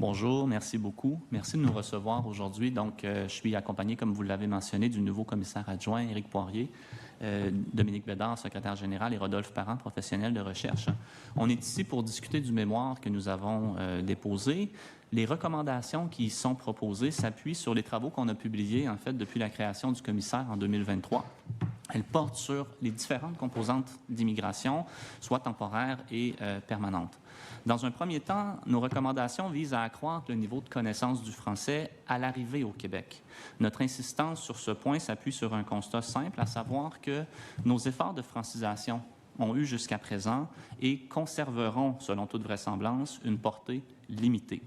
Bonjour, merci beaucoup. Merci de nous recevoir aujourd'hui. Donc, je suis accompagné, comme vous l'avez mentionné, du nouveau commissaire adjoint, Éric Poirier, Dominique Bédard, secrétaire général, et Rodolphe Parent, professionnel de recherche. On est ici pour discuter du mémoire que nous avons déposé. Les recommandations qui y sont proposées s'appuient sur les travaux qu'on a publiés, en fait, depuis la création du commissaire en 2023. Elles portent sur les différentes composantes d'immigration, soit temporaires et permanentes. Dans un premier temps, nos recommandations visent à accroître le niveau de connaissance du français à l'arrivée au Québec. Notre insistance sur ce point s'appuie sur un constat simple, à savoir que nos efforts de francisation ont eu jusqu'à présent et conserveront, selon toute vraisemblance, une portée limitée.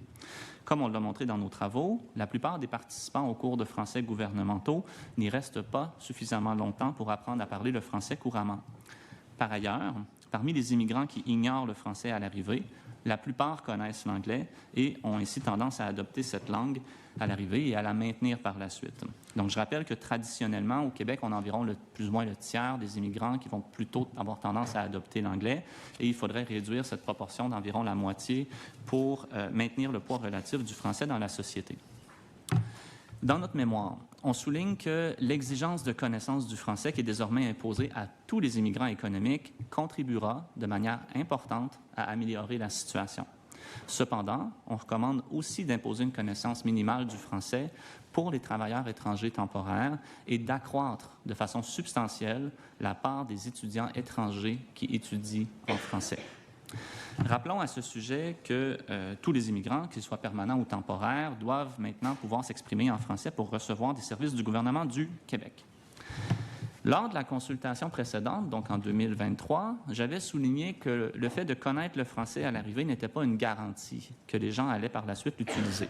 Comme on l'a montré dans nos travaux, la plupart des participants aux cours de français gouvernementaux n'y restent pas suffisamment longtemps pour apprendre à parler le français couramment. Par ailleurs, parmi les immigrants qui ignorent le français à l'arrivée, la plupart connaissent l'anglais et ont ainsi tendance à adopter cette langue à l'arrivée et à la maintenir par la suite. Donc, je rappelle que traditionnellement, au Québec, on a environ plus ou moins le tiers des immigrants qui vont plutôt avoir tendance à adopter l'anglais et il faudrait réduire cette proportion d'environ la moitié pour maintenir le poids relatif du français dans la société. Dans notre mémoire, on souligne que l'exigence de connaissance du français qui est désormais imposée à tous les immigrants économiques contribuera de manière importante à améliorer la situation. Cependant, on recommande aussi d'imposer une connaissance minimale du français pour les travailleurs étrangers temporaires et d'accroître de façon substantielle la part des étudiants étrangers qui étudient en français. Rappelons à ce sujet que tous les immigrants, qu'ils soient permanents ou temporaires, doivent maintenant pouvoir s'exprimer en français pour recevoir des services du gouvernement du Québec. Lors de la consultation précédente, donc en 2023, j'avais souligné que le fait de connaître le français à l'arrivée n'était pas une garantie que les gens allaient par la suite l'utiliser.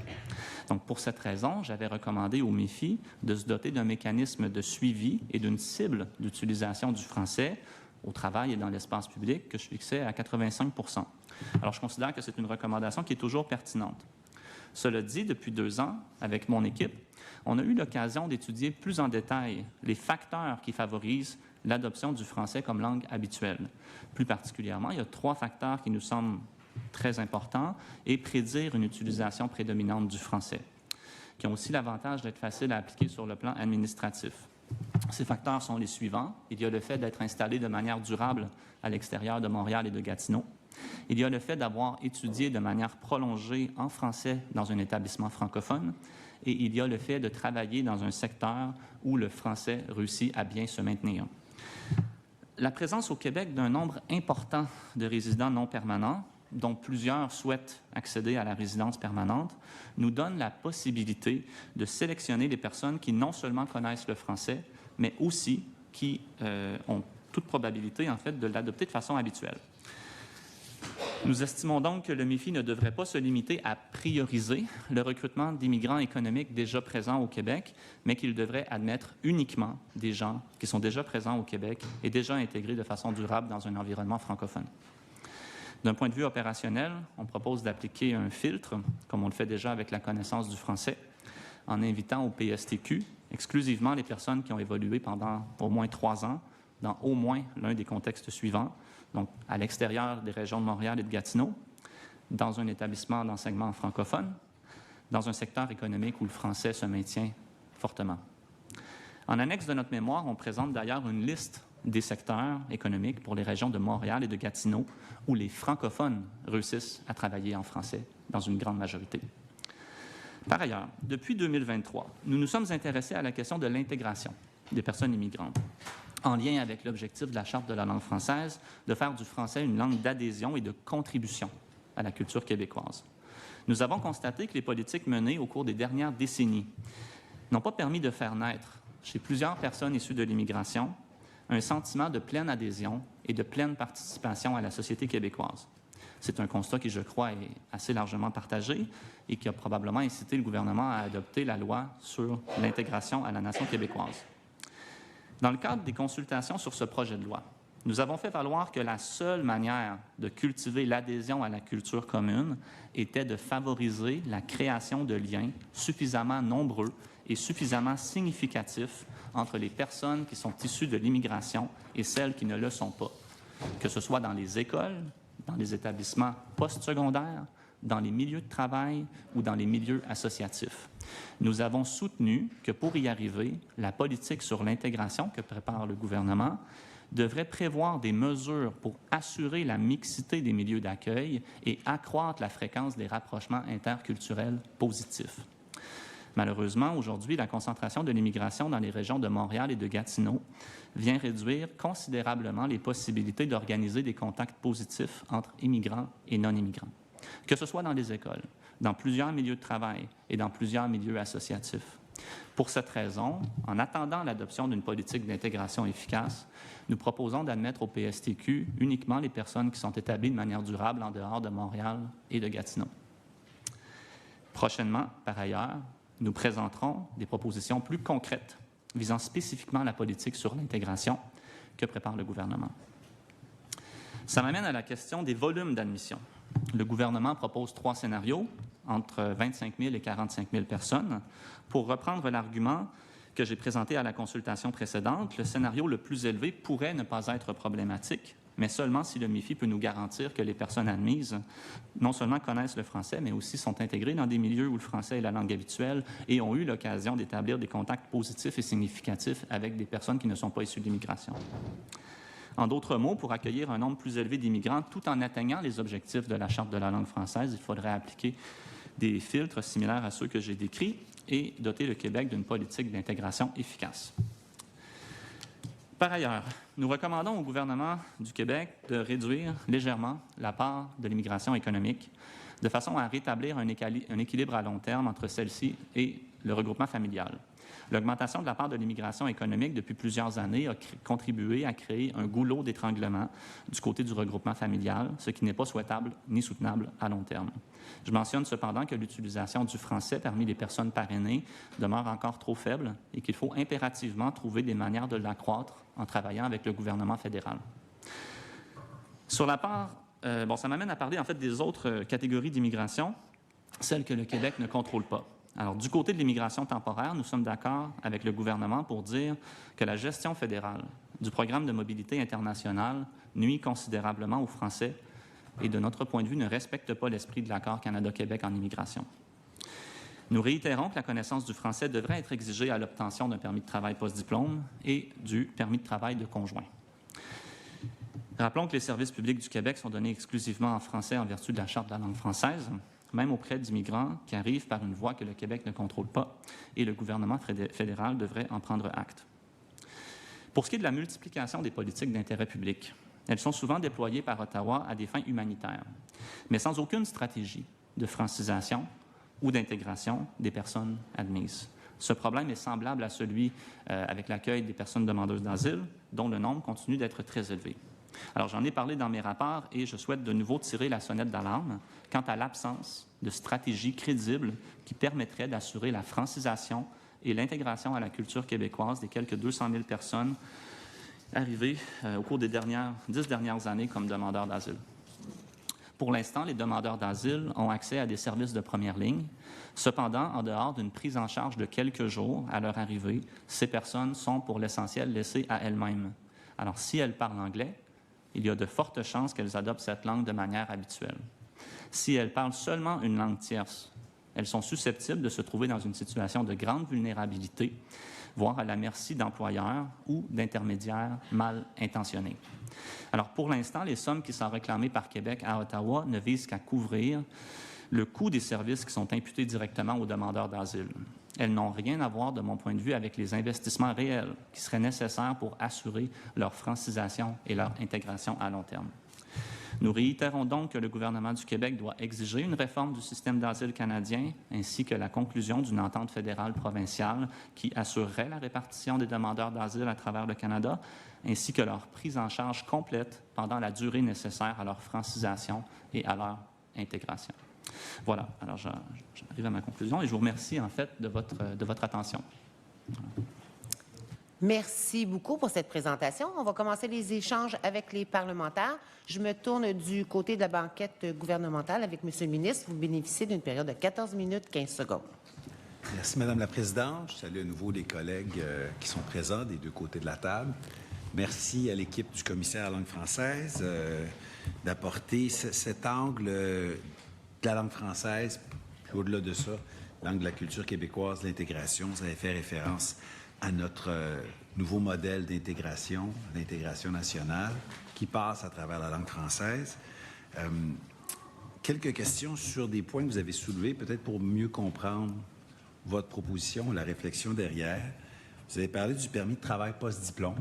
Donc, pour cette raison, j'avais recommandé au MIFI de se doter d'un mécanisme de suivi et d'une cible d'utilisation du français au travail et dans l'espace public que je fixais à 85 %. Alors, je considère que c'est une recommandation qui est toujours pertinente. Cela dit, depuis 2 ans, avec mon équipe, on a eu l'occasion d'étudier plus en détail les facteurs qui favorisent l'adoption du français comme langue habituelle. Plus particulièrement, il y a 3 facteurs qui nous semblent très importants et prédire une utilisation prédominante du français, qui ont aussi l'avantage d'être faciles à appliquer sur le plan administratif. Ces facteurs sont les suivants. Il y a le fait d'être installé de manière durable à l'extérieur de Montréal et de Gatineau. Il y a le fait d'avoir étudié de manière prolongée en français dans un établissement francophone. Et il y a le fait de travailler dans un secteur où le français réussit à bien se maintenir. La présence au Québec d'un nombre important de résidents non permanents, dont plusieurs souhaitent accéder à la résidence permanente, nous donne la possibilité de sélectionner les personnes qui non seulement connaissent le français, mais aussi qui ont toute probabilité, en fait, de l'adopter de façon habituelle. Nous estimons donc que le MIFI ne devrait pas se limiter à prioriser le recrutement d'immigrants économiques déjà présents au Québec, mais qu'il devrait admettre uniquement des gens qui sont déjà présents au Québec et déjà intégrés de façon durable dans un environnement francophone. D'un point de vue opérationnel, on propose d'appliquer un filtre, comme on le fait déjà avec la connaissance du français, en invitant au PSTQ exclusivement les personnes qui ont évolué pendant au moins 3 ans dans au moins l'un des contextes suivants, donc à l'extérieur des régions de Montréal et de Gatineau, dans un établissement d'enseignement francophone, dans un secteur économique où le français se maintient fortement. En annexe de notre mémoire, on présente d'ailleurs une liste des secteurs économiques pour les régions de Montréal et de Gatineau où les francophones réussissent à travailler en français dans une grande majorité. Par ailleurs, depuis 2023, nous nous sommes intéressés à la question de l'intégration des personnes immigrantes, en lien avec l'objectif de la Charte de la langue française de faire du français une langue d'adhésion et de contribution à la culture québécoise. Nous avons constaté que les politiques menées au cours des dernières décennies n'ont pas permis de faire naître, chez plusieurs personnes issues de l'immigration, un sentiment de pleine adhésion et de pleine participation à la société québécoise. C'est un constat qui, je crois, est assez largement partagé et qui a probablement incité le gouvernement à adopter la loi sur l'intégration à la nation québécoise. Dans le cadre des consultations sur ce projet de loi, nous avons fait valoir que la seule manière de cultiver l'adhésion à la culture commune était de favoriser la création de liens suffisamment nombreux et suffisamment significatifs entre les personnes qui sont issues de l'immigration et celles qui ne le sont pas, que ce soit dans les écoles, dans les établissements postsecondaires, dans les milieux de travail ou dans les milieux associatifs. Nous avons soutenu que pour y arriver, la politique sur l'intégration que prépare le gouvernement devrait prévoir des mesures pour assurer la mixité des milieux d'accueil et accroître la fréquence des rapprochements interculturels positifs. Malheureusement, aujourd'hui, la concentration de l'immigration dans les régions de Montréal et de Gatineau vient réduire considérablement les possibilités d'organiser des contacts positifs entre immigrants et non-immigrants, que ce soit dans les écoles, dans plusieurs milieux de travail et dans plusieurs milieux associatifs. Pour cette raison, en attendant l'adoption d'une politique d'intégration efficace, nous proposons d'admettre au PSTQ uniquement les personnes qui sont établies de manière durable en dehors de Montréal et de Gatineau. Prochainement, par ailleurs, nous présenterons des propositions plus concrètes visant spécifiquement la politique sur l'intégration que prépare le gouvernement. Ça m'amène à la question des volumes d'admission. Le gouvernement propose 3 scénarios, entre 25 000 et 45 000 personnes. Pour reprendre l'argument que j'ai présenté à la consultation précédente, le scénario le plus élevé pourrait ne pas être problématique, mais seulement si le MIFI peut nous garantir que les personnes admises non seulement connaissent le français, mais aussi sont intégrées dans des milieux où le français est la langue habituelle et ont eu l'occasion d'établir des contacts positifs et significatifs avec des personnes qui ne sont pas issues de l'immigration. En d'autres mots, pour accueillir un nombre plus élevé d'immigrants tout en atteignant les objectifs de la Charte de la langue française, il faudrait appliquer des filtres similaires à ceux que j'ai décrits et doter le Québec d'une politique d'intégration efficace. Par ailleurs, nous recommandons au gouvernement du Québec de réduire légèrement la part de l'immigration économique de façon à rétablir un équilibre à long terme entre celle-ci et le regroupement familial. L'augmentation de la part de l'immigration économique depuis plusieurs années a contribué à créer un goulot d'étranglement du côté du regroupement familial, ce qui n'est pas souhaitable ni soutenable à long terme. Je mentionne cependant que l'utilisation du français parmi les personnes parrainées demeure encore trop faible et qu'il faut impérativement trouver des manières de l'accroître en travaillant avec le gouvernement fédéral. Sur la part, ça m'amène à parler en fait des autres catégories d'immigration, celles que le Québec ne contrôle pas. Alors, du côté de l'immigration temporaire, nous sommes d'accord avec le gouvernement pour dire que la gestion fédérale du programme de mobilité internationale nuit considérablement aux Français et, de notre point de vue, ne respecte pas l'esprit de l'accord Canada-Québec en immigration. Nous réitérons que la connaissance du français devrait être exigée à l'obtention d'un permis de travail post-diplôme et du permis de travail de conjoint. Rappelons que les services publics du Québec sont donnés exclusivement en français en vertu de la Charte de la langue française, même auprès d'immigrants qui arrivent par une voie que le Québec ne contrôle pas, et le gouvernement fédéral devrait en prendre acte. Pour ce qui est de la multiplication des politiques d'intérêt public, elles sont souvent déployées par Ottawa à des fins humanitaires, mais sans aucune stratégie de francisation ou d'intégration des personnes admises. Ce problème est semblable à celui avec l'accueil des personnes demandeuses d'asile, dont le nombre continue d'être très élevé. Alors, j'en ai parlé dans mes rapports et je souhaite de nouveau tirer la sonnette d'alarme quant à l'absence de stratégie crédible qui permettrait d'assurer la francisation et l'intégration à la culture québécoise des quelques 200 000 personnes arrivées au cours des 10 dernières années comme demandeurs d'asile. Pour l'instant, les demandeurs d'asile ont accès à des services de première ligne. Cependant, en dehors d'une prise en charge de quelques jours à leur arrivée, ces personnes sont pour l'essentiel laissées à elles-mêmes. Alors, si elles parlent anglais, il y a de fortes chances qu'elles adoptent cette langue de manière habituelle. Si elles parlent seulement une langue tierce, elles sont susceptibles de se trouver dans une situation de grande vulnérabilité, voire à la merci d'employeurs ou d'intermédiaires mal intentionnés. Alors, pour l'instant, les sommes qui sont réclamées par Québec à Ottawa ne visent qu'à couvrir le coût des services qui sont imputés directement aux demandeurs d'asile. Elles n'ont rien à voir, de mon point de vue, avec les investissements réels qui seraient nécessaires pour assurer leur francisation et leur intégration à long terme. Nous réitérons donc que le gouvernement du Québec doit exiger une réforme du système d'asile canadien ainsi que la conclusion d'une entente fédérale provinciale qui assurerait la répartition des demandeurs d'asile à travers le Canada ainsi que leur prise en charge complète pendant la durée nécessaire à leur francisation et à leur intégration. Voilà, alors j'arrive à ma conclusion et je vous remercie en fait de votre attention. Voilà. Merci beaucoup pour cette présentation. On va commencer les échanges avec les parlementaires. Je me tourne du côté de la banquette gouvernementale avec M. le ministre. Vous bénéficiez d'une période de 14 minutes 15 secondes. Merci, Mme la Présidente. Je salue à nouveau les collègues qui sont présents des deux côtés de la table. Merci à l'équipe du commissaire à la langue française d'apporter cet angle la langue française, puis au-delà de ça, langue de la culture québécoise, l'intégration, ça avait fait référence à notre nouveau modèle d'intégration, l'intégration nationale, qui passe à travers la langue française. Quelques questions sur des points que vous avez soulevés, peut-être pour mieux comprendre votre proposition, la réflexion derrière. Vous avez parlé du permis de travail post-diplôme.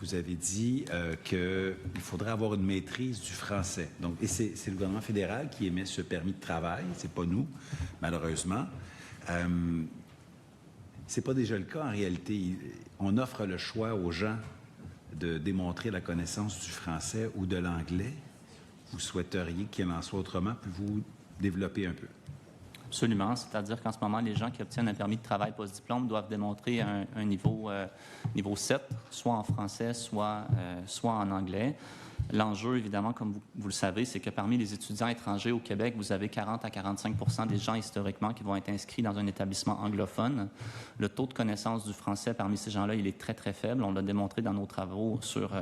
Vous avez dit qu'il faudrait avoir une maîtrise du français. Donc, et c'est le gouvernement fédéral qui émet ce permis de travail, c'est pas nous, malheureusement. C'est pas déjà le cas en réalité. On offre le choix aux gens de démontrer la connaissance du français ou de l'anglais. Vous souhaiteriez qu'il en soit autrement, puis vous développer un peu. Absolument. C'est-à-dire qu'en ce moment, les gens qui obtiennent un permis de travail post-diplôme doivent démontrer un niveau 7, soit en français, soit en anglais. L'enjeu, évidemment, comme vous le savez, c'est que parmi les étudiants étrangers au Québec, vous avez 40 à 45 des gens historiquement qui vont être inscrits dans un établissement anglophone. Le taux de connaissance du français parmi ces gens-là, il est très, très faible. On l'a démontré dans nos travaux sur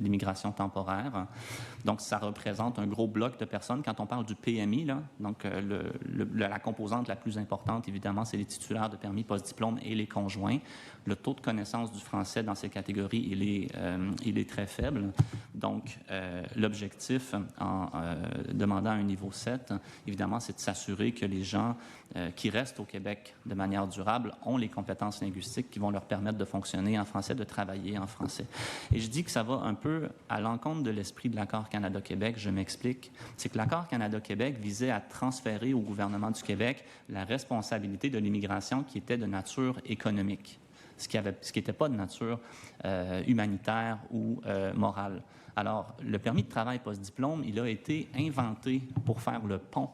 l'immigration temporaire. Donc, ça représente un gros bloc de personnes. Quand on parle du PMI, là, donc la composante la plus importante, évidemment, c'est les titulaires de permis post-diplôme et les conjoints. Le taux de connaissance du français dans ces catégories, il est très faible. Donc, l'objectif en demandant un niveau 7, évidemment, c'est de s'assurer que les gens qui restent au Québec de manière durable ont les compétences linguistiques qui vont leur permettre de fonctionner en français, de travailler en français. Et je dis que ça va un peu à l'encontre de l'esprit de l'accord Canada-Québec. Je m'explique. C'est que l'accord Canada-Québec visait à transférer au gouvernement du Québec la responsabilité de l'immigration qui était de nature économique, ce qui n'était pas de nature humanitaire ou morale. Alors, le permis de travail post-diplôme, il a été inventé pour faire le pont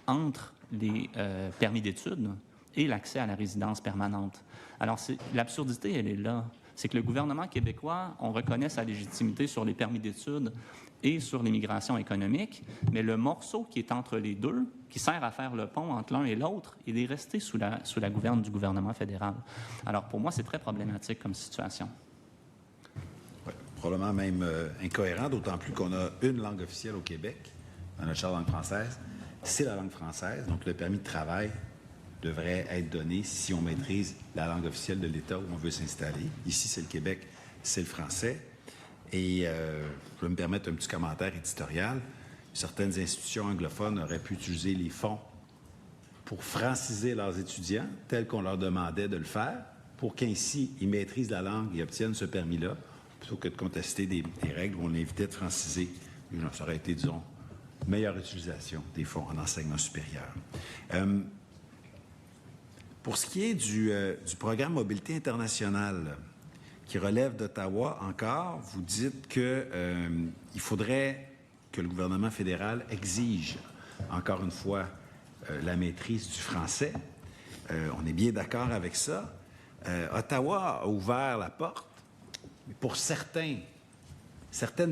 entre les permis d'études et l'accès à la résidence permanente. Alors, l'absurdité, elle est là. C'est que le gouvernement québécois, on reconnaît sa légitimité sur les permis d'études et sur l'immigration économique, mais le morceau qui est entre les deux, qui sert à faire le pont entre l'un et l'autre, il est resté sous la gouverne du gouvernement fédéral. Alors, pour moi, c'est très problématique comme situation. Oui, probablement même incohérent, d'autant plus qu'on a une langue officielle au Québec, dans notre charte de langue française, c'est la langue française, donc le permis de travail devrait être donné si on maîtrise la langue officielle de l'État où on veut s'installer. Ici, c'est le Québec, c'est le français. Et je vais me permettre un petit commentaire éditorial. Certaines institutions anglophones auraient pu utiliser les fonds pour franciser leurs étudiants, tel qu'on leur demandait de le faire, pour qu'ainsi ils maîtrisent la langue et obtiennent ce permis-là, plutôt que de contester des règles où on invitait de franciser. Ça aurait été, disons, meilleure utilisation des fonds en enseignement supérieur. Pour ce qui est du programme Mobilité internationale, qui relève d'Ottawa encore, vous dites qu'il faudrait que le gouvernement fédéral exige, encore une fois, la maîtrise du français. On est bien d'accord avec ça. Ottawa a ouvert la porte pour certaines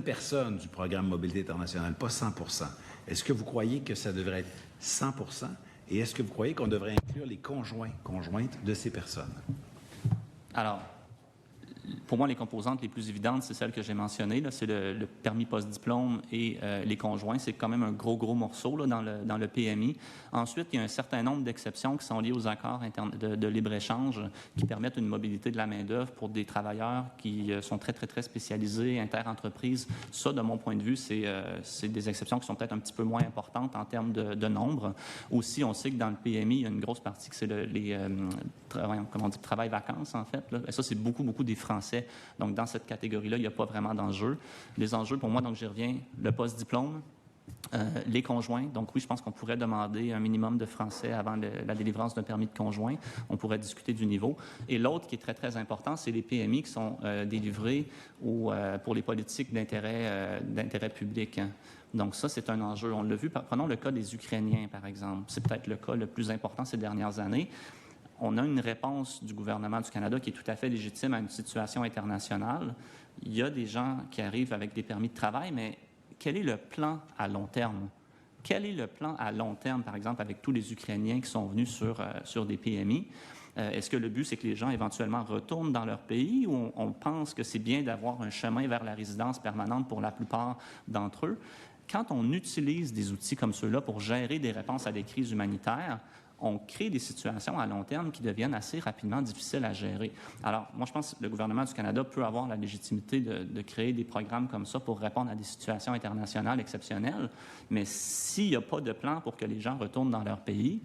personnes du programme Mobilité internationale, pas 100 %. Est-ce que vous croyez que ça devrait être 100 % et est-ce que vous croyez qu'on devrait inclure les conjointes de ces personnes? Alors, pour moi, les composantes les plus évidentes, c'est celles que j'ai mentionnées. C'est le permis post-diplôme et les conjoints. C'est quand même un gros morceau là, dans le PMI. Ensuite, il y a un certain nombre d'exceptions qui sont liées aux accords de libre-échange qui permettent une mobilité de la main-d'œuvre pour des travailleurs qui sont très spécialisés, interentreprises. Ça, de mon point de vue, c'est des exceptions qui sont peut-être un petit peu moins importantes en termes de nombre. Aussi, on sait que dans le PMI, il y a une grosse partie que c'est travail-vacances, en fait. Là. Et ça, c'est beaucoup des Français. Donc, dans cette catégorie-là, il n'y a pas vraiment d'enjeu. Les enjeux, pour moi, donc j'y reviens, le post-diplôme, les conjoints. Donc, oui, je pense qu'on pourrait demander un minimum de français avant la délivrance d'un permis de conjoint. On pourrait discuter du niveau. Et l'autre qui est très important, c'est les PMI qui sont délivrés pour les politiques d'intérêt public. Hein. Donc, ça, c'est un enjeu. On l'a vu. Prenons le cas des Ukrainiens, par exemple. C'est peut-être le cas le plus important ces dernières années. On a une réponse du gouvernement du Canada qui est tout à fait légitime à une situation internationale. Il y a des gens qui arrivent avec des permis de travail, mais quel est le plan à long terme? Quel est le plan à long terme, par exemple, avec tous les Ukrainiens qui sont venus sur des PMI? Est-ce que le but, c'est que les gens éventuellement retournent dans leur pays ou on pense que c'est bien d'avoir un chemin vers la résidence permanente pour la plupart d'entre eux? quand on utilise des outils comme ceux-là pour gérer des réponses à des crises humanitaires, on crée des situations à long terme qui deviennent assez rapidement difficiles à gérer. Alors, moi, je pense que le gouvernement du Canada peut avoir la légitimité de créer des programmes comme ça pour répondre à des situations internationales exceptionnelles, mais s'il n'y a pas de plan pour que les gens retournent dans leur pays,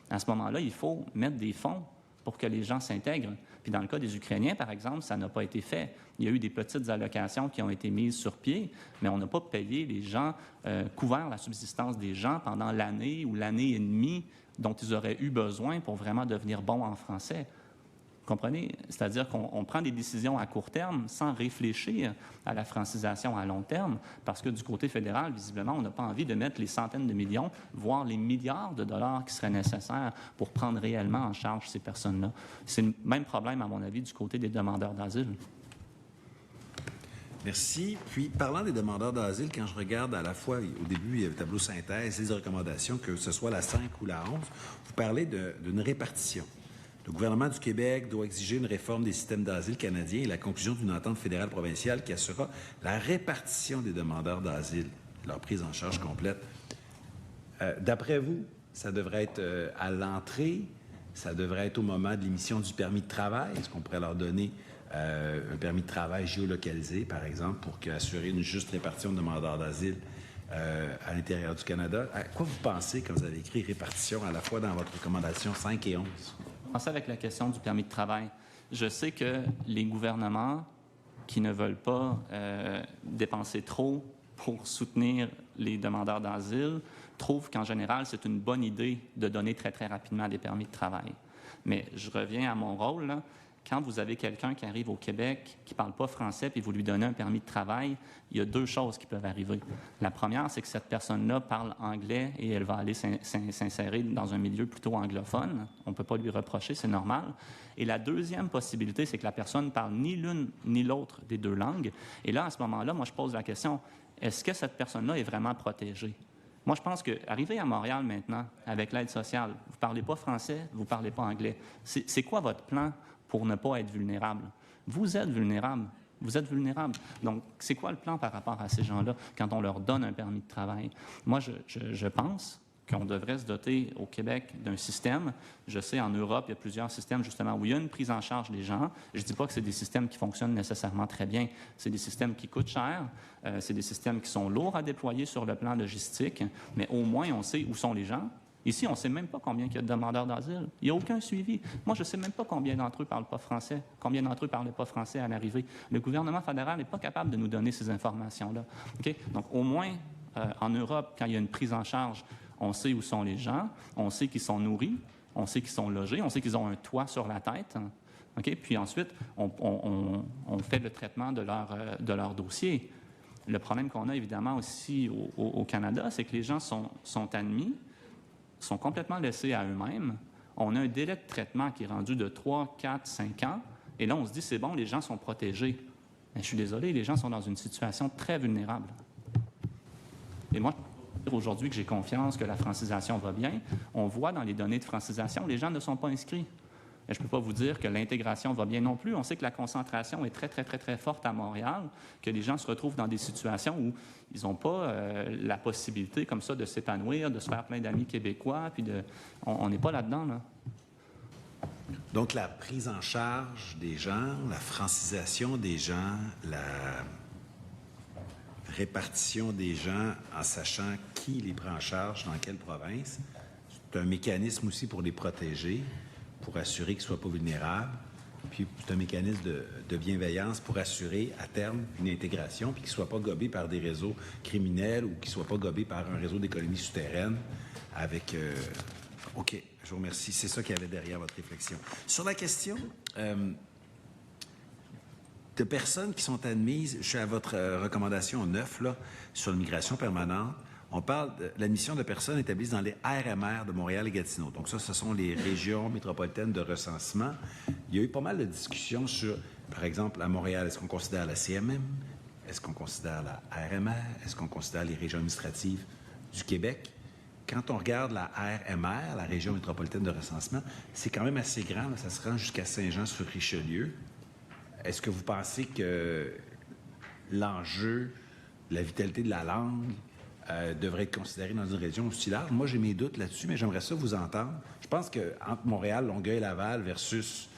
à ce moment-là, il faut mettre des fonds pour que les gens s'intègrent. Puis dans le cas des Ukrainiens, par exemple, ça n'a pas été fait. Il y a eu des petites allocations qui ont été mises sur pied, mais on n'a pas payé les gens, couvert la subsistance des gens pendant l'année ou l'année et demie dont ils auraient eu besoin pour vraiment devenir bons en français. Vous comprenez? C'est-à-dire qu'on prend des décisions à court terme sans réfléchir à la francisation à long terme, parce que du côté fédéral, visiblement, on n'a pas envie de mettre les centaines de millions, voire les milliards de dollars qui seraient nécessaires pour prendre réellement en charge ces personnes-là. C'est le même problème, à mon avis, du côté des demandeurs d'asile. Merci. Puis, parlant des demandeurs d'asile, quand je regarde à la fois, au début, il y a le tableau synthèse, les recommandations, que ce soit la 5 ou la 11, vous parlez d'une répartition. Le gouvernement du Québec doit exiger une réforme des systèmes d'asile canadiens et la conclusion d'une entente fédérale provinciale qui assurera la répartition des demandeurs d'asile, leur prise en charge complète. D'après vous, ça devrait être à l'entrée, ça devrait être au moment de l'émission du permis de travail. Est-ce qu'on pourrait leur donner un permis de travail géolocalisé, par exemple, pour assurer une juste répartition de demandeurs d'asile à l'intérieur du Canada? À quoi vous pensez quand vous avez écrit répartition à la fois dans votre recommandation 5 et 11? Commencer avec la question du permis de travail. Je sais que les gouvernements qui ne veulent pas dépenser trop pour soutenir les demandeurs d'asile trouvent qu'en général, c'est une bonne idée de donner très, très rapidement des permis de travail. Mais je reviens à mon rôle, là. Quand vous avez quelqu'un qui arrive au Québec, qui ne parle pas français, puis vous lui donnez un permis de travail, il y a deux choses qui peuvent arriver. La première, c'est que cette personne-là parle anglais et elle va aller s'insérer dans un milieu plutôt anglophone. On ne peut pas lui reprocher, c'est normal. Et la deuxième possibilité, c'est que la personne ne parle ni l'une ni l'autre des deux langues. Et là, à ce moment-là, moi, je pose la question, est-ce que cette personne-là est vraiment protégée? Moi, je pense qu'arriver à Montréal maintenant, avec l'aide sociale, vous ne parlez pas français, vous ne parlez pas anglais. C'est quoi votre plan pour ne pas être vulnérable? Vous êtes vulnérable. Vous êtes vulnérable. Donc, c'est quoi le plan par rapport à ces gens-là quand on leur donne un permis de travail? Moi, je pense qu'on devrait se doter au Québec d'un système. Je sais, en Europe, il y a plusieurs systèmes, justement, où il y a une prise en charge des gens. Je ne dis pas que c'est des systèmes qui fonctionnent nécessairement très bien. C'est des systèmes qui coûtent cher. C'est des systèmes qui sont lourds à déployer sur le plan logistique. Mais au moins, on sait où sont les gens. Ici, on ne sait même pas combien il y a de demandeurs d'asile. Il n'y a aucun suivi. Moi, je ne sais même pas combien d'entre eux ne parlent pas français, combien d'entre eux ne parlaient pas français à l'arrivée. Le gouvernement fédéral n'est pas capable de nous donner ces informations-là. Okay? Donc, au moins, en Europe, quand il y a une prise en charge, on sait où sont les gens, on sait qu'ils sont nourris, on sait qu'ils sont logés, on sait qu'ils ont un toit sur la tête. Okay? Puis ensuite, on fait le traitement de leur dossier. Le problème qu'on a évidemment aussi au Canada, c'est que les gens sont admis, sont complètement laissés à eux-mêmes. On a un délai de traitement qui est rendu de 3, 4, 5 ans. Et là, on se dit, c'est bon, les gens sont protégés. Mais je suis désolé, les gens sont dans une situation très vulnérable. Et moi, je peux dire aujourd'hui que j'ai confiance que la francisation va bien. On voit dans les données de francisation, les gens ne sont pas inscrits. Et je ne peux pas vous dire que l'intégration va bien non plus. On sait que la concentration est très, très, très, très forte à Montréal, que les gens se retrouvent dans des situations où ils n'ont pas la possibilité comme ça de s'épanouir, de se faire plein d'amis québécois, puis on n'est pas là-dedans, là. Donc, la prise en charge des gens, la francisation des gens, la répartition des gens en sachant qui les prend en charge, dans quelle province, c'est un mécanisme aussi pour les protéger, pour assurer qu'ils ne soient pas vulnérables. Puis c'est un mécanisme de bienveillance pour assurer à terme une intégration, puis qu'ils ne soient pas gobés par des réseaux criminels ou qu'ils ne soient pas gobés par un réseau d'économie souterraine avec... OK, je vous remercie. C'est ça qu'il y avait derrière votre réflexion. Sur la question de personnes qui sont admises, je suis à votre recommandation 9, là, sur l'immigration permanente. On parle de l'admission de personnes établies dans les RMR de Montréal et Gatineau. Donc ça, ce sont les régions métropolitaines de recensement. Il y a eu pas mal de discussions sur, par exemple, à Montréal, est-ce qu'on considère la CMM? Est-ce qu'on considère la RMR? Est-ce qu'on considère les régions administratives du Québec? Quand on regarde la RMR, la région métropolitaine de recensement, c'est quand même assez grand. Là, ça se rend jusqu'à Saint-Jean-sur-Richelieu. Est-ce que vous pensez que l'enjeu, la vitalité de la langue, devrait être considéré dans une région aussi large. Moi, j'ai mes doutes là-dessus, mais j'aimerais ça vous entendre. Je pense qu'entre Montréal, Longueuil, Laval versus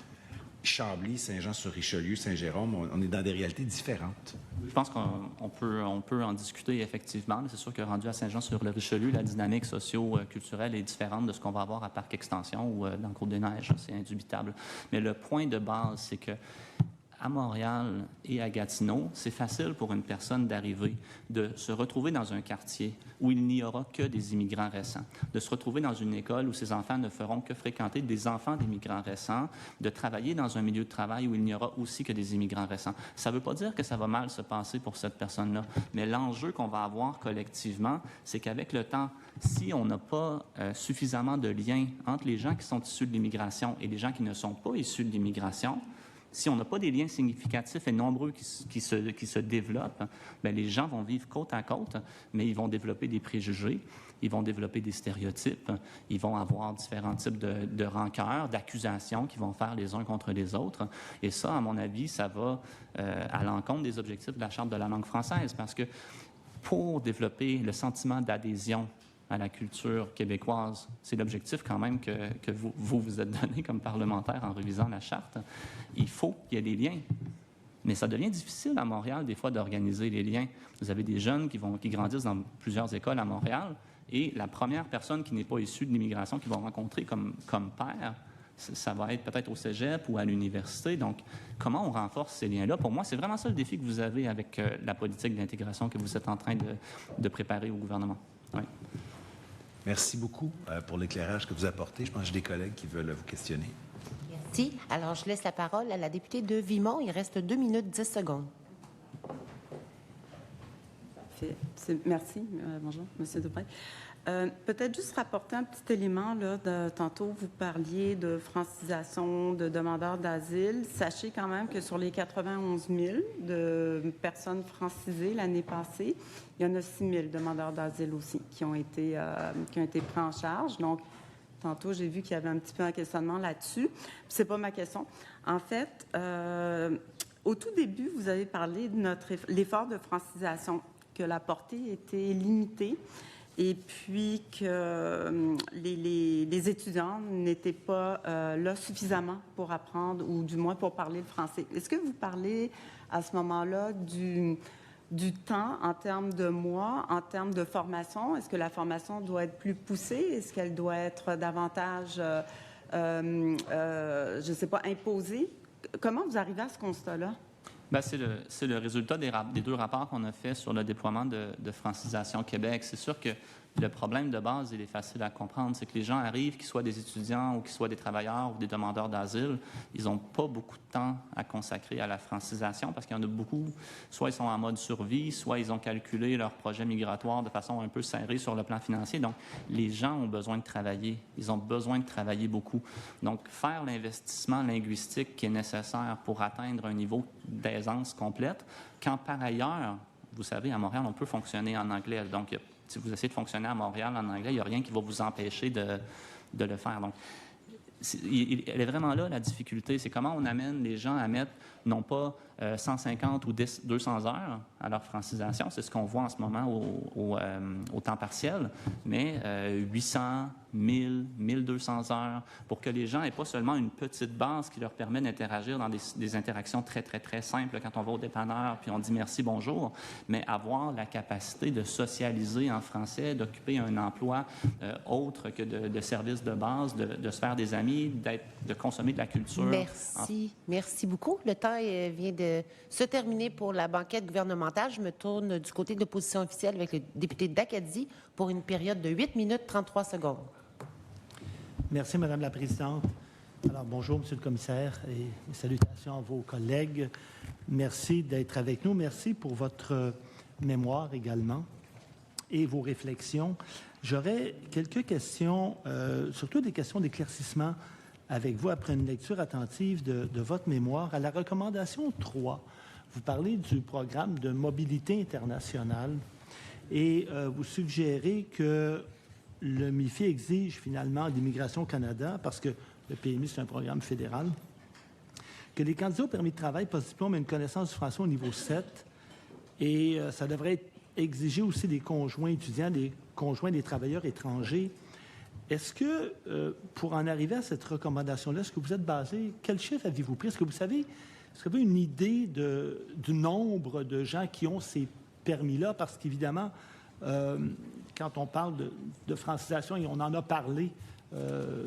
Chambly, Saint-Jean-sur-Richelieu, Saint-Jérôme, on est dans des réalités différentes. Je pense qu'on peut en discuter effectivement. C'est sûr que rendu à Saint-Jean-sur-le-Richelieu, la dynamique socio-culturelle est différente de ce qu'on va avoir à Parc Extension ou dans Côte-des-Neiges. C'est indubitable. Mais le point de base, c'est que à Montréal et à Gatineau, c'est facile pour une personne d'arriver, de se retrouver dans un quartier où il n'y aura que des immigrants récents, de se retrouver dans une école où ses enfants ne feront que fréquenter des enfants d'immigrants récents, de travailler dans un milieu de travail où il n'y aura aussi que des immigrants récents. Ça ne veut pas dire que ça va mal se passer pour cette personne-là, mais l'enjeu qu'on va avoir collectivement, c'est qu'avec le temps, si on n'a pas suffisamment de liens entre les gens qui sont issus de l'immigration et les gens qui ne sont pas issus de l'immigration, si on n'a pas des liens significatifs et nombreux qui se développent, bien, les gens vont vivre côte à côte, mais ils vont développer des préjugés, ils vont développer des stéréotypes, ils vont avoir différents types de rancœurs, d'accusations qu'ils vont faire les uns contre les autres. Et ça, à mon avis, ça va à l'encontre des objectifs de la Charte de la langue française, parce que pour développer le sentiment d'adhésion à la culture québécoise. C'est l'objectif quand même que vous êtes donné comme parlementaire en révisant la Charte. Il faut qu'il y ait des liens. Mais ça devient difficile à Montréal, des fois, d'organiser les liens. Vous avez des jeunes qui grandissent dans plusieurs écoles à Montréal, et la première personne qui n'est pas issue de l'immigration qu'ils vont rencontrer comme père, ça va être peut-être au cégep ou à l'université. Donc, comment on renforce ces liens-là? Pour moi, c'est vraiment ça le défi que vous avez avec la politique d'intégration que vous êtes en train de préparer au gouvernement. Oui. Merci beaucoup pour l'éclairage que vous apportez. Je pense que j'ai des collègues qui veulent vous questionner. Merci. Alors, je laisse la parole à la députée de Vimont. Il reste 2 minutes 10 secondes. Merci. Bonjour, M. Dubreuil. Peut-être juste rapporter un petit élément. Tantôt, vous parliez de francisation de demandeurs d'asile. Sachez quand même que sur les 91 000 de personnes francisées l'année passée, il y en a 6 000 demandeurs d'asile aussi qui ont été pris en charge. Donc, tantôt, j'ai vu qu'il y avait un petit peu un questionnement là-dessus. Ce n'est pas ma question. En fait, au tout début, vous avez parlé de l'effort de francisation, que la portée était limitée et puis que les étudiants n'étaient pas là suffisamment pour apprendre ou du moins pour parler le français. Est-ce que vous parlez à ce moment-là du temps en termes de mois, en termes de formation? Est-ce que la formation doit être plus poussée? Est-ce qu'elle doit être davantage, je ne sais pas, imposée? Comment vous arrivez à ce constat-là? Bien, c'est le résultat des 2 rapports qu'on a fait sur le déploiement de Francisation Québec. C'est sûr que le problème de base, il est facile à comprendre, c'est que les gens arrivent, qu'ils soient des étudiants ou qu'ils soient des travailleurs ou des demandeurs d'asile, ils n'ont pas beaucoup de temps à consacrer à la francisation parce qu'il y en a beaucoup, soit ils sont en mode survie, soit ils ont calculé leur projet migratoire de façon un peu serrée sur le plan financier. Donc, les gens ont besoin de travailler. Ils ont besoin de travailler beaucoup. Donc, faire l'investissement linguistique qui est nécessaire pour atteindre un niveau d'aisance complète, quand par ailleurs, vous savez, à Montréal, on peut fonctionner en anglais. Donc, si vous essayez de fonctionner à Montréal en anglais, il n'y a rien qui va vous empêcher de le faire. Donc, elle est vraiment là, la difficulté. C'est comment on amène les gens à mettre, non pas 150 ou 200 heures à leur francisation, c'est ce qu'on voit en ce moment au temps partiel, mais 800, 1000, 1200 heures, pour que les gens n'aient pas seulement une petite base qui leur permet d'interagir dans des interactions très, très, très simples quand on va au dépanneur puis on dit merci, bonjour, mais avoir la capacité de socialiser en français, d'occuper un emploi autre que de services de base, de se faire des amis, de consommer de la culture. Merci. Merci beaucoup. Le temps vient de se terminer pour la banquette gouvernementale. Je me tourne du côté de l'opposition officielle avec le député d'Acadie pour une période de 8 minutes 33 secondes. Merci, Madame la Présidente. Alors, bonjour, Monsieur le Commissaire, et salutations à vos collègues. Merci d'être avec nous. Merci pour votre mémoire également et vos réflexions. J'aurais quelques questions, surtout des questions d'éclaircissement avec vous après une lecture attentive de votre mémoire. À la recommandation 3, vous parlez du programme de mobilité internationale et vous suggérez que le MIFI exige finalement l'Immigration Canada, parce que le PMI, c'est un programme fédéral, que les candidats au permis de travail post-diplôme aient une connaissance du français au niveau 7 et ça devrait être exiger aussi des conjoints étudiants, des conjoints des travailleurs étrangers. Est-ce que, pour en arriver à cette recommandation-là, est-ce que vous êtes basé, quel chiffre avez-vous pris? Est-ce que vous avez une idée du nombre de gens qui ont ces permis-là? Parce qu'évidemment, quand on parle de francisation, et on en a parlé,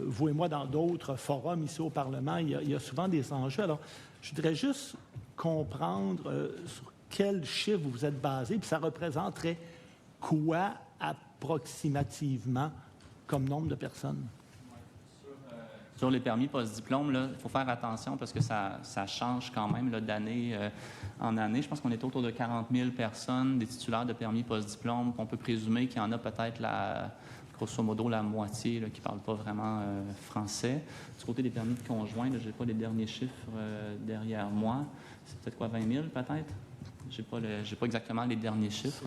vous et moi, dans d'autres forums ici au Parlement, il y a souvent des enjeux. Alors, je voudrais juste comprendre sur quel chiffre vous vous êtes basé, puis ça représenterait quoi approximativement comme nombre de personnes? Sur les permis post-diplôme, il faut faire attention parce que ça change quand même là, d'année en année. Je pense qu'on est autour de 40 000 personnes, des titulaires de permis post-diplôme. On peut présumer qu'il y en a peut-être, grosso modo, la moitié là, qui ne parlent pas vraiment français. Du côté des permis de conjoint, je n'ai pas les derniers chiffres derrière moi. C'est peut-être quoi, 20 000 peut-être? Je n'ai pas exactement les derniers chiffres.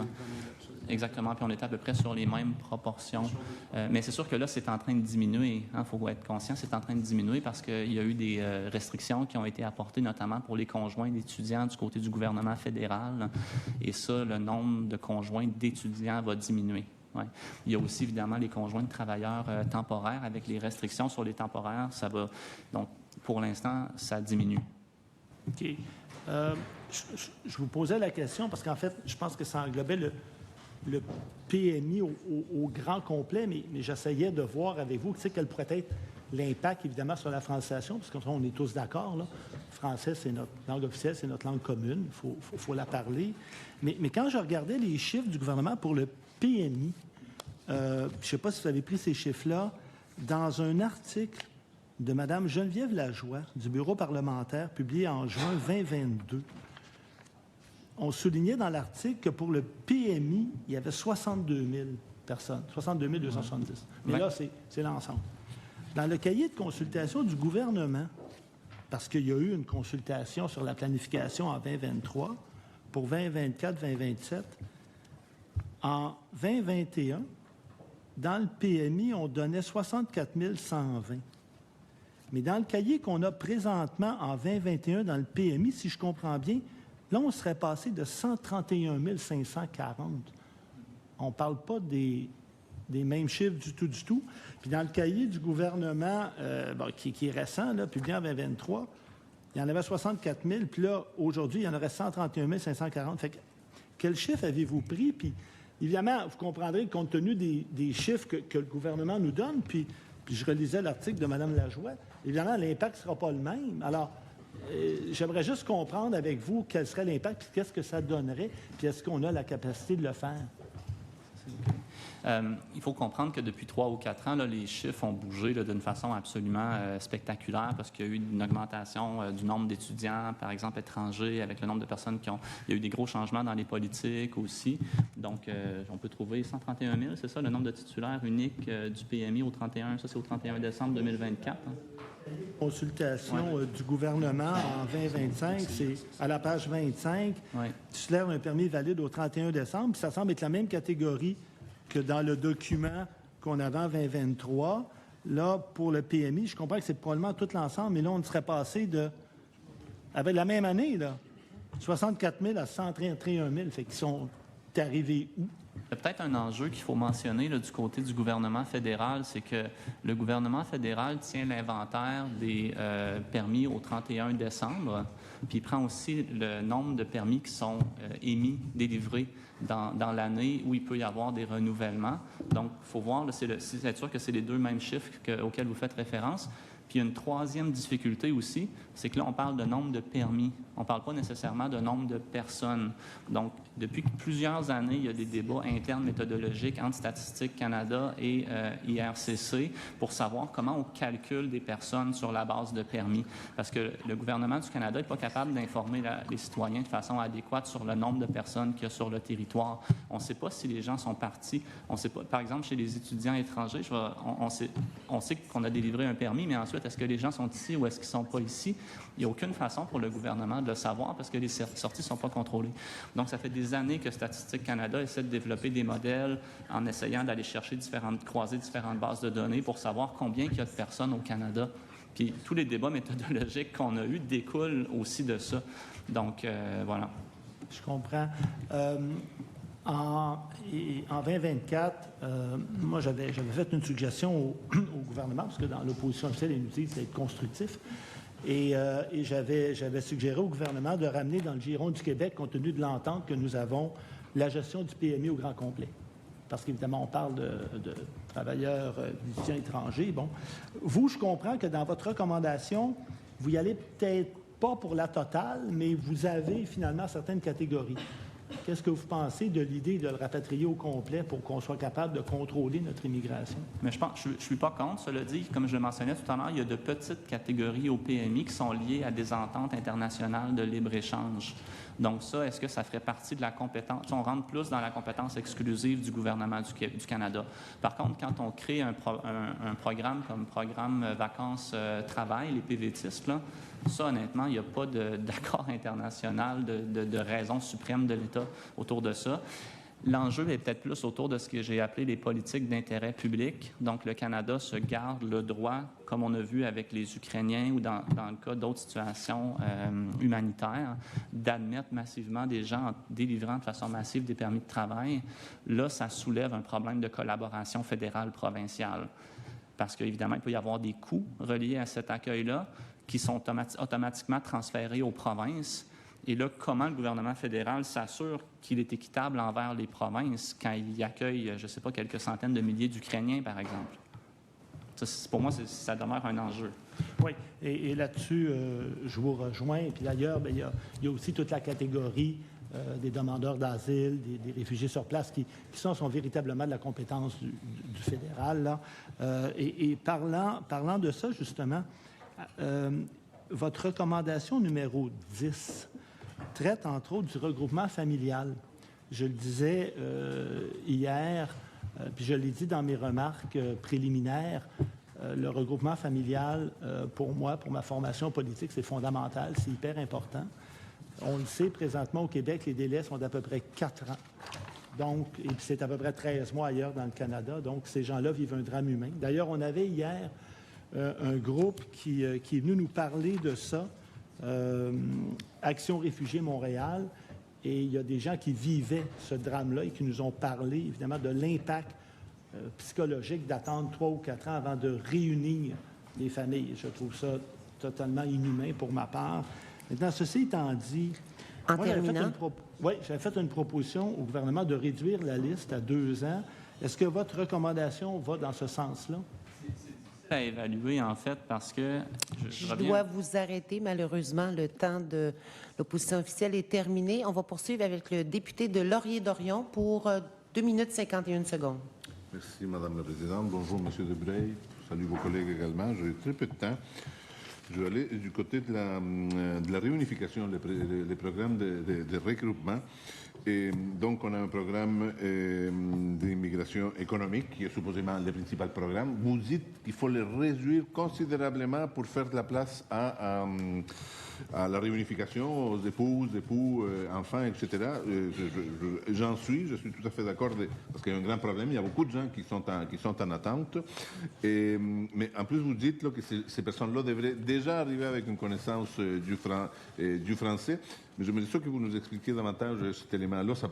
Exactement, puis on est à peu près sur les mêmes proportions. Mais c'est sûr que là, c'est en train de diminuer. Il faut être conscient, c'est en train de diminuer parce qu'il y a eu des restrictions qui ont été apportées, notamment pour les conjoints d'étudiants du côté du gouvernement fédéral. Et ça, le nombre de conjoints d'étudiants va diminuer. Ouais. Il y a aussi, évidemment, les conjoints de travailleurs temporaires. Avec les restrictions sur les temporaires, ça va... Donc, pour l'instant, ça diminue. OK. Je vous posais la question parce qu'en fait, je pense que ça englobait le PMI au grand complet, mais j'essayais de voir avec vous quel pourrait être l'impact, évidemment, sur la francisation, parce qu'on est tous d'accord, là. Le français, c'est notre langue officielle, c'est notre langue commune, il faut la parler. Mais quand je regardais les chiffres du gouvernement pour le PMI, je ne sais pas si vous avez pris ces chiffres-là, dans un article de Mme Geneviève Lajoie du Bureau parlementaire, publié en juin 2022, on soulignait dans l'article que pour le PMI, il y avait 62 000 personnes, 62 270. Mais là, c'est l'ensemble. Dans le cahier de consultation du gouvernement, parce qu'il y a eu une consultation sur la planification en 2023, pour 2024-2027, en 2021, dans le PMI, on donnait 64 120. Mais dans le cahier qu'on a présentement en 2021 dans le PMI, si je comprends bien, là, on serait passé de 131 540. On ne parle pas des mêmes chiffres du tout. Puis dans le cahier du gouvernement, qui est récent, là, publié en 2023, il y en avait 64 000, puis là, aujourd'hui, il y en aurait 131 540. Fait que, quel chiffre avez-vous pris? Puis, évidemment, vous comprendrez, compte tenu des chiffres que le gouvernement nous donne, puis je relisais l'article de Mme Lajoie, évidemment, l'impact ne sera pas le même. Alors, j'aimerais juste comprendre avec vous quel serait l'impact, puis qu'est-ce que ça donnerait, puis est-ce qu'on a la capacité de le faire? Il faut comprendre que depuis 3 ou 4 ans, là, les chiffres ont bougé d'une façon absolument spectaculaire parce qu'il y a eu une augmentation du nombre d'étudiants, par exemple, étrangers, avec le nombre de personnes qui ont... Il y a eu des gros changements dans les politiques aussi. Donc, on peut trouver 131 000, c'est ça, le nombre de titulaires uniques du PMI au 31, ça c'est au 31 décembre 2024. Consultation du gouvernement en 2025, c'est à la page 25, titulaire d'un permis valide au 31 décembre, puis ça semble être la même catégorie que dans le document qu'on avait en 2023. Là, pour le PMI, je comprends que c'est probablement tout l'ensemble, mais là, on serait passé avec la même année, là, 64 000 à 131 000. Fait qu'ils sont arrivés où? Il y a peut-être un enjeu qu'il faut mentionner là, du côté du gouvernement fédéral, c'est que le gouvernement fédéral tient l'inventaire des permis au 31 décembre, puis il prend aussi le nombre de permis qui sont émis, délivrés dans l'année où il peut y avoir des renouvellements. Donc, il faut voir, c'est être sûr que c'est les deux mêmes chiffres auxquels vous faites référence. Puis, il y a une troisième difficulté aussi, c'est que là, on parle de nombre de permis. On ne parle pas nécessairement de nombre de personnes. Donc, depuis plusieurs années, il y a des débats internes méthodologiques entre Statistique Canada et IRCC pour savoir comment on calcule des personnes sur la base de permis. Parce que le gouvernement du Canada n'est pas capable d'informer les citoyens de façon adéquate sur le nombre de personnes qu'il y a sur le territoire. On ne sait pas si les gens sont partis. On sait pas, par exemple, chez les étudiants étrangers, on sait qu'on a délivré un permis, mais ensuite, est-ce que les gens sont ici ou est-ce qu'ils ne sont pas ici? Il n'y a aucune façon pour le gouvernement de le savoir parce que les sorties ne sont pas contrôlées. Donc, ça fait des années que Statistique Canada essaie de développer des modèles en essayant d'aller chercher croiser différentes bases de données pour savoir combien il y a de personnes au Canada. Puis, tous les débats méthodologiques qu'on a eus découlent aussi de ça. Donc, voilà. Je comprends. En 2024, moi, j'avais fait une suggestion au gouvernement, parce que dans l'opposition officielle, ils nous disent d'être constructif. Et j'avais suggéré au gouvernement de ramener dans le giron du Québec, compte tenu de l'entente que nous avons, la gestion du PMI au grand complet. Parce qu'évidemment, on parle de travailleurs étudiants étrangers. Bon, vous, je comprends que dans votre recommandation, vous y allez peut-être pas pour la totale, mais vous avez finalement certaines catégories. Qu'est-ce que vous pensez de l'idée de le rapatrier au complet pour qu'on soit capable de contrôler notre immigration? Mais je ne suis pas contre. Cela dit, comme je le mentionnais tout à l'heure, il y a de petites catégories au PMI qui sont liées à des ententes internationales de libre-échange. Donc ça, est-ce que ça ferait partie de la compétence? On rentre plus dans la compétence exclusive du gouvernement du Canada. Par contre, quand on crée un programme comme programme vacances-travail, les PVTistes, là, ça, honnêtement, il n'y a pas d'accord international de raison suprême de l'État autour de ça. L'enjeu est peut-être plus autour de ce que j'ai appelé les politiques d'intérêt public. Donc, le Canada se garde le droit, comme on a vu avec les Ukrainiens ou dans le cas d'autres situations humanitaires, d'admettre massivement des gens en délivrant de façon massive des permis de travail. Là, ça soulève un problème de collaboration fédérale-provinciale. Parce qu'évidemment, il peut y avoir des coûts reliés à cet accueil-là qui sont automatiquement transférés aux provinces. Et là, comment le gouvernement fédéral s'assure qu'il est équitable envers les provinces quand il accueille, je ne sais pas, quelques centaines de milliers d'Ukrainiens, par exemple? Ça, pour moi, ça demeure un enjeu. Oui, et là-dessus, je vous rejoins. Et puis d'ailleurs, il y a aussi toute la catégorie des demandeurs d'asile, des réfugiés sur place, qui sont véritablement de la compétence du fédéral. Là. Et parlant de ça, justement, votre recommandation numéro 10 traite, entre autres, du regroupement familial. Je le disais hier, puis je l'ai dit dans mes remarques préliminaires, le regroupement familial, pour moi, pour ma formation politique, c'est fondamental, c'est hyper important. On le sait, présentement, au Québec, les délais sont d'à peu près 4 ans. Donc, et puis c'est à peu près 13 mois ailleurs dans le Canada. Donc, ces gens-là vivent un drame humain. D'ailleurs, on avait hier un groupe qui est venu nous parler de ça, Action Réfugiés Montréal, et il y a des gens qui vivaient ce drame-là et qui nous ont parlé, évidemment, de l'impact psychologique d'attendre 3 ou 4 ans avant de réunir les familles. Je trouve ça totalement inhumain pour ma part. Maintenant, ceci étant dit, j'avais fait une proposition au gouvernement de réduire la liste à 2 ans. Est-ce que votre recommandation va dans ce sens-là? À évaluer, en fait, parce que... Je dois vous arrêter. Malheureusement, le temps de l'opposition officielle est terminé. On va poursuivre avec le député de Laurier-Dorion pour 2 minutes 51 secondes. Merci, Madame la Présidente. Bonjour, M. Debrey. Salut vos collègues également. J'ai très peu de temps. Je vais aller du côté de la réunification, les programmes de regroupement. Et donc, on a un programme d'immigration économique qui est supposément le principal programme. Vous dites qu'il faut le réduire considérablement pour faire de la place à la réunification, aux épouses, époux, enfants, etc. Je suis tout à fait d'accord, parce qu'il y a un grand problème. Il y a beaucoup de gens qui sont en attente. Mais en plus, vous dites là, que ces personnes-là devraient déjà arriver avec une connaissance du français. Mais je me dis ça que vous nous expliquiez davantage cet élément-là. Ça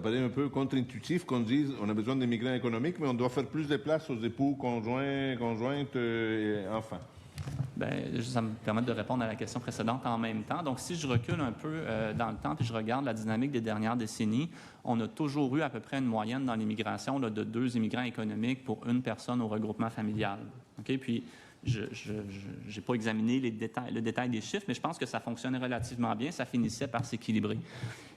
paraît un peu contre-intuitif qu'on dise on a besoin d'immigrants économiques, mais on doit faire plus de place aux époux, conjointes et enfants. Bien, ça me permet de répondre à la question précédente en même temps. Donc, si je recule un peu dans le temps et je regarde la dynamique des dernières décennies, on a toujours eu à peu près une moyenne dans l'immigration de 2 immigrants économiques pour une personne au regroupement familial. OK? Puis, je n'ai pas examiné le détail des chiffres, mais je pense que ça fonctionnait relativement bien. Ça finissait par s'équilibrer.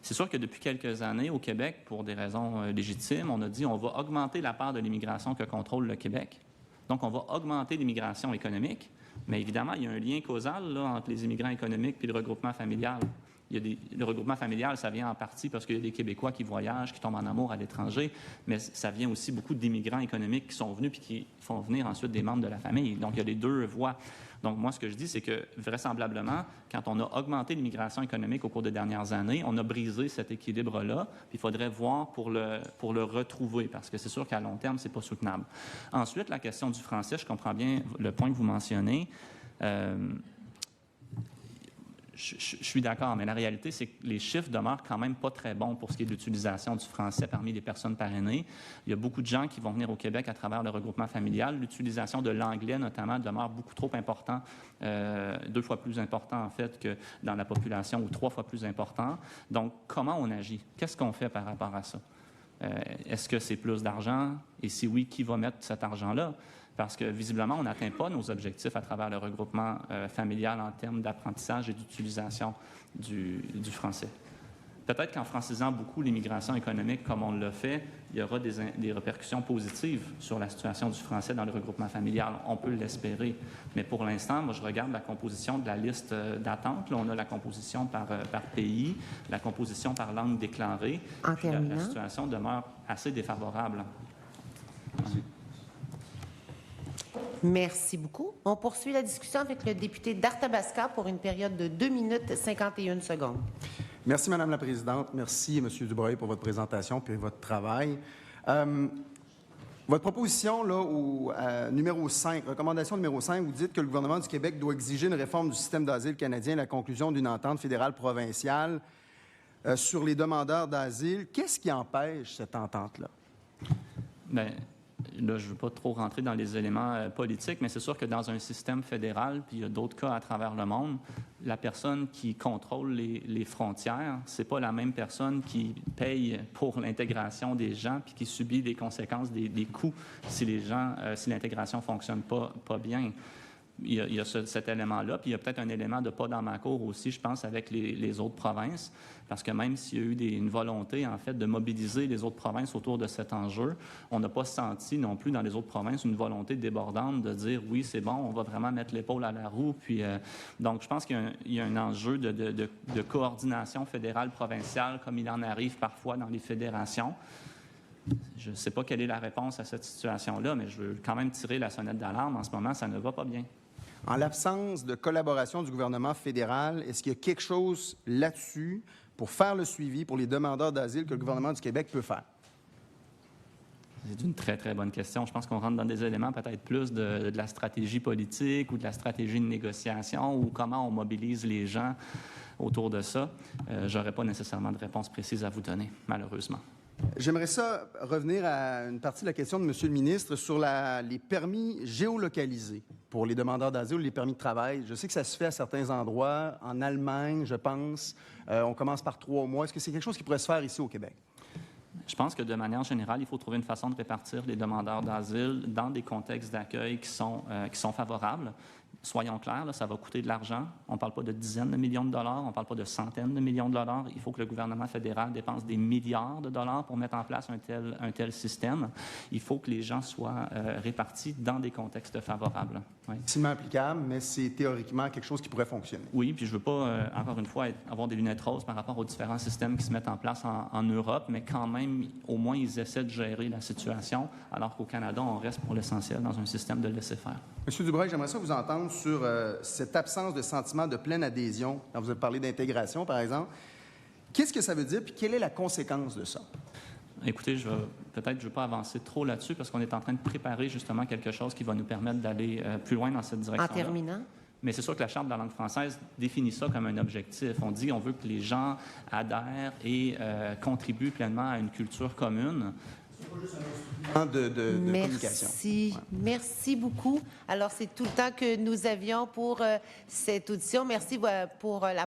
C'est sûr que depuis quelques années, au Québec, pour des raisons légitimes, on a dit on va augmenter la part de l'immigration que contrôle le Québec. Donc, on va augmenter l'immigration économique. Mais évidemment, il y a un lien causal là, entre les immigrants économiques et le regroupement familial. Le regroupement familial, ça vient en partie parce qu'il y a des Québécois qui voyagent, qui tombent en amour à l'étranger, mais ça vient aussi beaucoup d'immigrants économiques qui sont venus puis qui font venir ensuite des membres de la famille. Donc, il y a les 2 voies. Donc, moi, ce que je dis, c'est que, vraisemblablement, quand on a augmenté l'immigration économique au cours des dernières années, on a brisé cet équilibre-là, puis il faudrait voir pour le retrouver, parce que c'est sûr qu'à long terme, c'est pas soutenable. Ensuite, la question du français, je comprends bien le point que vous mentionnez. Je suis d'accord, mais la réalité, c'est que les chiffres demeurent quand même pas très bons pour ce qui est de l'utilisation du français parmi les personnes parrainées. Il y a beaucoup de gens qui vont venir au Québec à travers le regroupement familial. L'utilisation de l'anglais, notamment, demeure beaucoup trop important, 2 fois plus important, en fait, que dans la population, ou 3 fois plus important. Donc, comment on agit? Qu'est-ce qu'on fait par rapport à ça? Est-ce que c'est plus d'argent? Et si oui, qui va mettre cet argent-là? Parce que, visiblement, on n'atteint pas nos objectifs à travers le regroupement familial en termes d'apprentissage et d'utilisation du français. Peut-être qu'en francisant beaucoup l'immigration économique comme on l'a fait, il y aura des répercussions positives sur la situation du français dans le regroupement familial. On peut l'espérer. Mais pour l'instant, moi, je regarde la composition de la liste d'attente. Là, on a la composition par pays, la composition par langue déclarée. En terminant. La situation demeure assez défavorable. Merci. Merci beaucoup. On poursuit la discussion avec le député d'Arthabasca pour une période de 2 minutes 51 secondes. Merci, Madame la Présidente. Merci, M. Dubreuil, pour votre présentation et votre travail. Votre proposition, là, numéro 5, recommandation numéro 5, vous dites que le gouvernement du Québec doit exiger une réforme du système d'asile canadien et la conclusion d'une entente fédérale provinciale sur les demandeurs d'asile. Qu'est-ce qui empêche cette entente-là? Bien, là, je ne veux pas trop rentrer dans les éléments politiques, mais c'est sûr que dans un système fédéral, puis il y a d'autres cas à travers le monde, la personne qui contrôle les frontières, c'est pas la même personne qui paye pour l'intégration des gens puis qui subit les conséquences des coûts si l'intégration fonctionne pas bien. Il y a cet élément-là, puis il y a peut-être un élément de pas dans ma cour aussi, je pense, avec les autres provinces, parce que même s'il y a eu une volonté, en fait, de mobiliser les autres provinces autour de cet enjeu, on n'a pas senti non plus dans les autres provinces une volonté débordante de dire « oui, c'est bon, on va vraiment mettre l'épaule à la roue ». Puis, donc, je pense qu'il y a un enjeu de coordination fédérale, provinciale, comme il en arrive parfois dans les fédérations. Je ne sais pas quelle est la réponse à cette situation-là, mais je veux quand même tirer la sonnette d'alarme. En ce moment, ça ne va pas bien. En l'absence de collaboration du gouvernement fédéral, est-ce qu'il y a quelque chose là-dessus pour faire le suivi pour les demandeurs d'asile que le gouvernement du Québec peut faire? C'est une très, très bonne question. Je pense qu'on rentre dans des éléments peut-être plus de la stratégie politique ou de la stratégie de négociation ou comment on mobilise les gens autour de ça. Je n'aurais pas nécessairement de réponse précise à vous donner, malheureusement. J'aimerais ça revenir à une partie de la question de M. le ministre sur les permis géolocalisés pour les demandeurs d'asile ou les permis de travail. Je sais que ça se fait à certains endroits. En Allemagne, je pense, on commence par 3 mois. Est-ce que c'est quelque chose qui pourrait se faire ici au Québec? Je pense que de manière générale, il faut trouver une façon de répartir les demandeurs d'asile dans des contextes d'accueil qui sont favorables. Soyons clairs, là, ça va coûter de l'argent. On ne parle pas de dizaines de millions de dollars, on ne parle pas de centaines de millions de dollars. Il faut que le gouvernement fédéral dépense des milliards de dollars pour mettre en place un tel système. Il faut que les gens soient répartis dans des contextes favorables. Oui. Difficilement applicable, mais c'est théoriquement quelque chose qui pourrait fonctionner. Oui, puis je ne veux pas, encore une fois, avoir des lunettes roses par rapport aux différents systèmes qui se mettent en place en Europe, mais quand même, au moins, ils essaient de gérer la situation, alors qu'au Canada, on reste pour l'essentiel dans un système de laisser-faire. M. Dubreuil, j'aimerais ça vous entendre sur cette absence de sentiment de pleine adhésion, quand vous avez parlé d'intégration, par exemple. Qu'est-ce que ça veut dire, puis quelle est la conséquence de ça? Écoutez, je ne veux pas avancer trop là-dessus parce qu'on est en train de préparer justement quelque chose qui va nous permettre d'aller plus loin dans cette direction-là. En terminant. Mais c'est sûr que la Charte de la langue française définit ça comme un objectif. On dit qu'on veut que les gens adhèrent et contribuent pleinement à une culture commune. De communication. Merci. Ouais. Merci beaucoup. Alors, c'est tout le temps que nous avions pour cette audition. Merci pour la